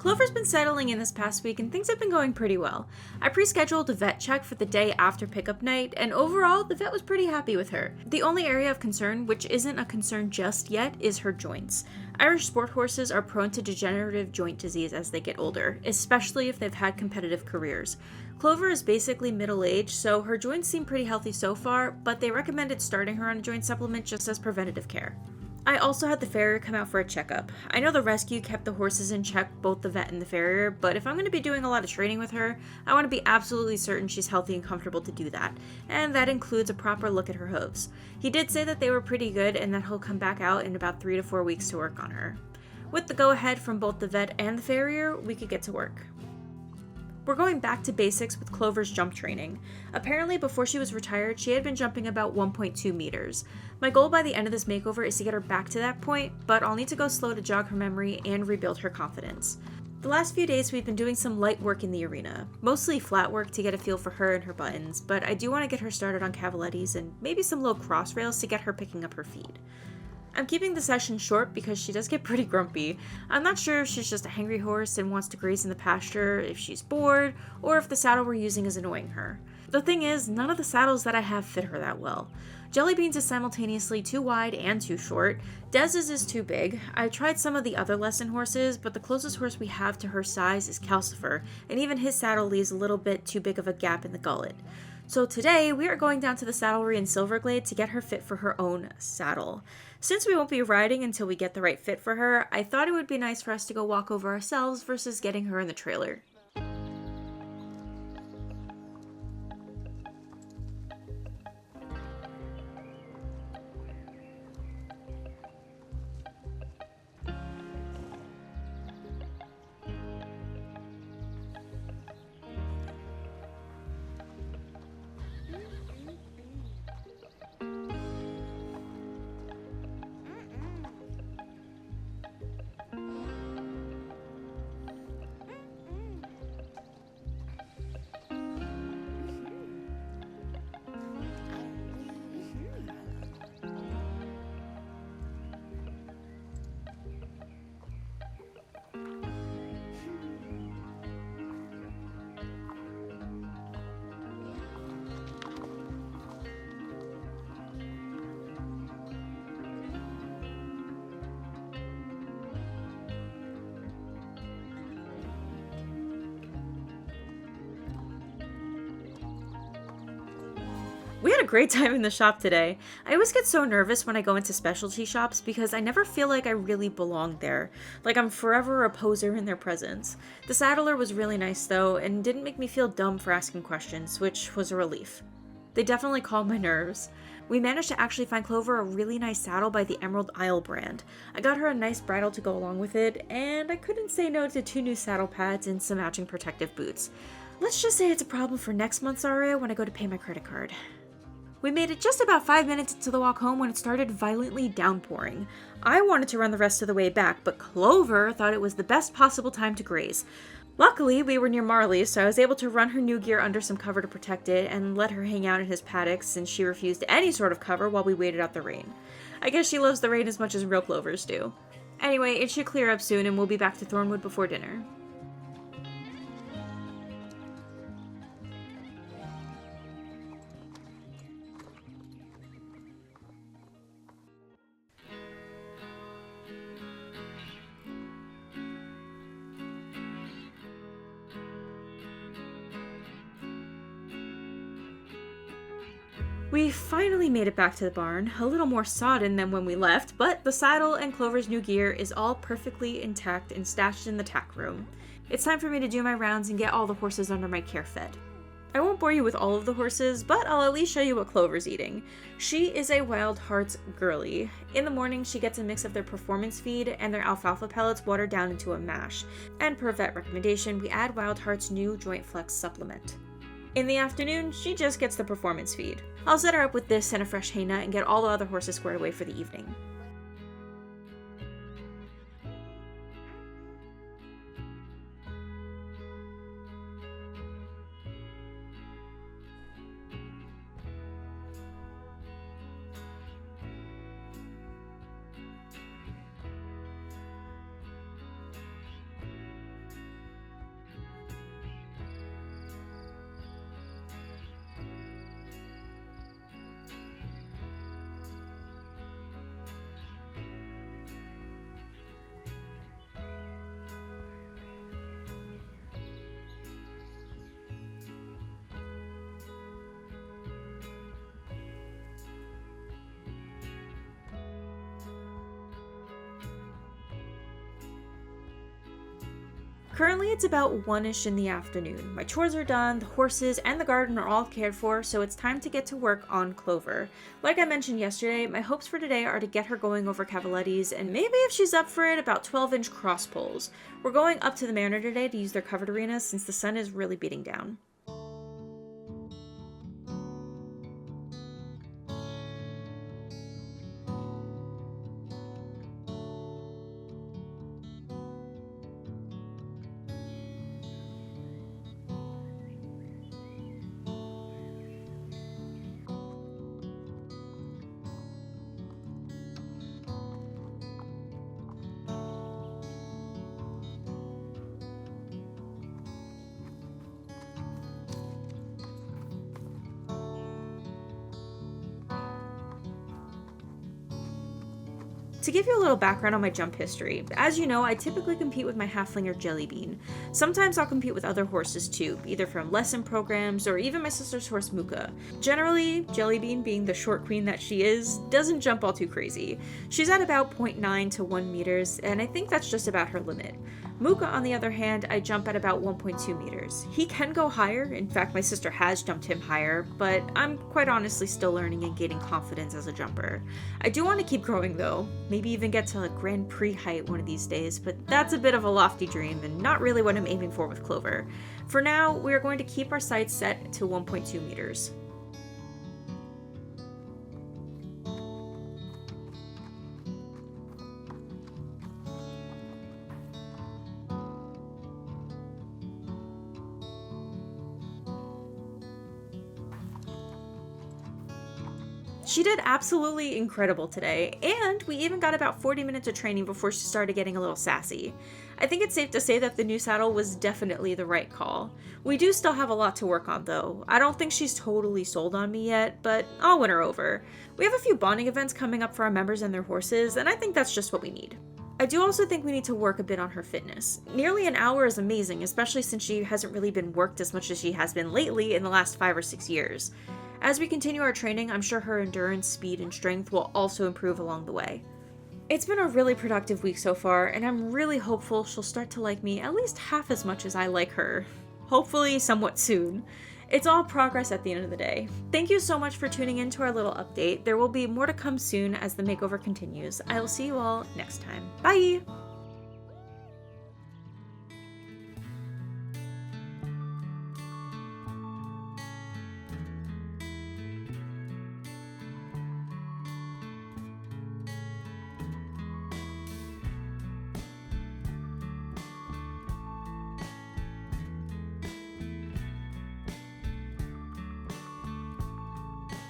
Clover's been settling in this past week and things have been going pretty well. I pre-scheduled a vet check for the day after pickup night, and overall, the vet was pretty happy with her. The only area of concern, which isn't a concern just yet, is her joints. Irish sport horses are prone to degenerative joint disease as they get older, especially if they've had competitive careers. Clover is basically middle-aged, so her joints seem pretty healthy so far, but they recommended starting her on a joint supplement just as preventative care. I also had the farrier come out for a checkup. I know the rescue kept the horses in check, both the vet and the farrier, but if I'm going to be doing a lot of training with her, I want to be absolutely certain she's healthy and comfortable to do that, and that includes a proper look at her hooves. He did say that they were pretty good and that he'll come back out in about 3 to 4 weeks to work on her. With the go-ahead from both the vet and the farrier, we could get to work. We're going back to basics with Clover's jump training. Apparently, before she was retired, she had been jumping about 1.2 meters. My goal by the end of this makeover is to get her back to that point, but I'll need to go slow to jog her memory and rebuild her confidence. The last few days we've been doing some light work in the arena, mostly flat work to get a feel for her and her buttons, but I do want to get her started on cavalettis and maybe some low cross rails to get her picking up her feet. I'm keeping the session short because she does get pretty grumpy. I'm not sure if she's just a hangry horse and wants to graze in the pasture, if she's bored, or if the saddle we're using is annoying her. The thing is, none of the saddles that I have fit her that well. Jellybean's is simultaneously too wide and too short. Dez's is too big. I tried some of the other lesson horses, but the closest horse we have to her size is Calcifer, and even his saddle leaves a little bit too big of a gap in the gullet. So today, we are going down to the saddlery in Silverglade to get her fit for her own saddle. Since we won't be riding until we get the right fit for her, I thought it would be nice for us to go walk over ourselves versus getting her in the trailer. We had a great time in the shop today. I always get so nervous when I go into specialty shops because I never feel like I really belong there. Like I'm forever a poser in their presence. The saddler was really nice though, and didn't make me feel dumb for asking questions, which was a relief. They definitely calmed my nerves. We managed to actually find Clover a really nice saddle by the Emerald Isle brand. I got her a nice bridle to go along with it, and I couldn't say no to 2 new saddle pads and some matching protective boots. Let's just say it's a problem for next month's aria when I go to pay my credit card. We made it just about 5 minutes into the walk home when it started violently downpouring. I wanted to run the rest of the way back, but Clover thought it was the best possible time to graze. Luckily, we were near Marley's, so I was able to run her new gear under some cover to protect it and let her hang out in his paddock since she refused any sort of cover while we waited out the rain. I guess she loves the rain as much as real Clovers do. Anyway, it should clear up soon and we'll be back to Thornwood before dinner. We finally made it back to the barn, a little more sodden than when we left, but the saddle and Clover's new gear is all perfectly intact and stashed in the tack room. It's time for me to do my rounds and get all the horses under my care fed. I won't bore you with all of the horses, but I'll at least show you what Clover's eating. She is a Wild Hearts girly. In the morning, she gets a mix of their performance feed and their alfalfa pellets watered down into a mash. And per vet recommendation, we add Wild Hearts' new Joint Flex supplement. In the afternoon, she just gets the performance feed. I'll set her up with this and a fresh hay nut and get all the other horses squared away for the evening. Currently, it's about 1-ish in the afternoon. My chores are done, the horses and the garden are all cared for, so it's time to get to work on Clover. Like I mentioned yesterday, my hopes for today are to get her going over Cavaletti's, and maybe if she's up for it, about 12-inch cross poles. We're going up to the manor today to use their covered arenas since the sun is really beating down. To give you a little background on my jump history, as you know, I typically compete with my halfling or Jellybean. Sometimes I'll compete with other horses too, either from lesson programs or even my sister's horse Muka. Generally, Jellybean, being the short queen that she is, doesn't jump all too crazy. She's at about 0.9 to 1 meters, and I think that's just about her limit. Muka, on the other hand, I jump at about 1.2 meters. He can go higher, in fact my sister has jumped him higher, but I'm quite honestly still learning and gaining confidence as a jumper. I do want to keep growing though, maybe even get to a Grand Prix height one of these days, but that's a bit of a lofty dream and not really what I'm aiming for with Clover. For now, we are going to keep our sights set to 1.2 meters. She did absolutely incredible today, and we even got about 40 minutes of training before she started getting a little sassy. I think it's safe to say that the new saddle was definitely the right call. We do still have a lot to work on though. I don't think she's totally sold on me yet, but I'll win her over. We have a few bonding events coming up for our members and their horses, and I think that's just what we need. I do also think we need to work a bit on her fitness. Nearly an hour is amazing, especially since she hasn't really been worked as much as she has been lately in the last 5 or 6 years. As we continue our training, I'm sure her endurance, speed, and strength will also improve along the way. It's been a really productive week so far, and I'm really hopeful she'll start to like me at least half as much as I like her. Hopefully somewhat soon. It's all progress at the end of the day. Thank you so much for tuning in to our little update. There will be more to come soon as the makeover continues. I will see you all next time. Bye!